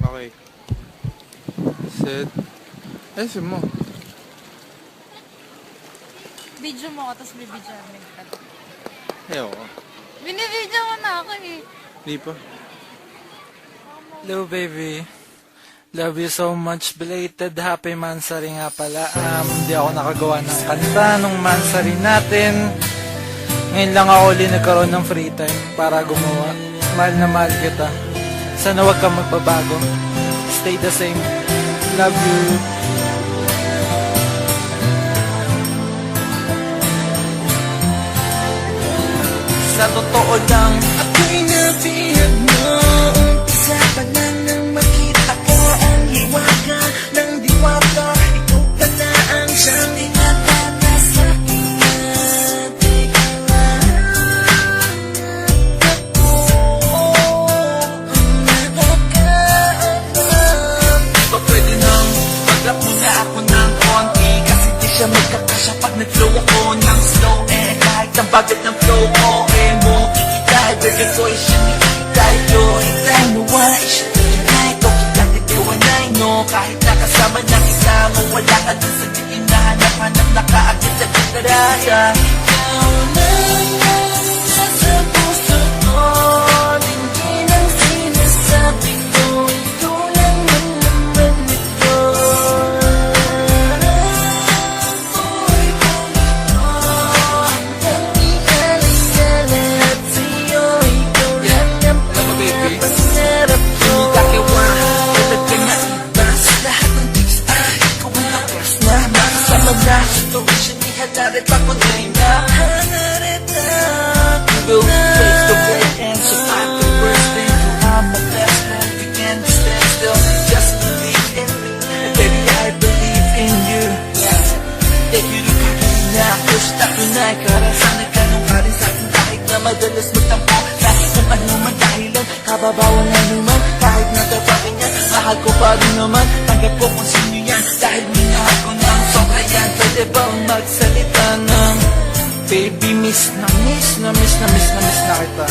Okay. Set. Ayusin mo. Video mo ako, tapos bibidyo namin ka. Ayoko. Binibidyo mo na ako eh. Di pa. Hello baby, love you so much. Belated happy Mansari nga pala. Di ako nakagawa ng kanta nung Mansari natin. Ngayon lang ako ulit nagkaroon ng free time para gumawa. Mahal na mahal kita. Sana wag kang magbabago. Stay the same. Love you. Sa totoo lang, ako'y nabihag mo. Umpisa pa lang nang makita ko ang hiwaga ng diwata. Ikaw pala ang siyang tinatana sa aking teka lang. Ako ang nakakaalam. pa pwede nang mag-rap muna ako ng konti. Kasi di siya magkakasya pag nag-flow ako ng slow. Kahit ang bagat ng flow ko, mo kikitay, baby ko siya nikikitay yo. Itay mo wala isya tikitay ko, kita titiwanay no. Kahit nakasama ng isama, wala ka dun sa di hinahanap-hanap na kaagad sa kataraya. Ikaw lang ang nasa puso ko. Tingin ang sinasabi ko. Ikaw lang ang laman nito. Buhay ko ito. Hanggang ikala lahat sa'yo. Ikaw lang ang pangarap ko. Katad ka na iba sa lahat ng tips. Ikaw ang lakas na makasama na situation ni hadarit ako na ina. We'll face the world and survive the worst thing. I'm the best man, we can't stand still. Just believe in me, baby I believe in you. Dahil ka push na tunay. Karasanay ka nung karin sa'kin kahit na madalas magtampo. Kahit kung ano man dahilan, kababawan na naman. Kahit nagkapagin yan, mahal ko pa rin naman. Tanggap ko kung sino yan, dahil minahal ko ng sobra yan. Pwede bang magsalita ng baby, miss na kita.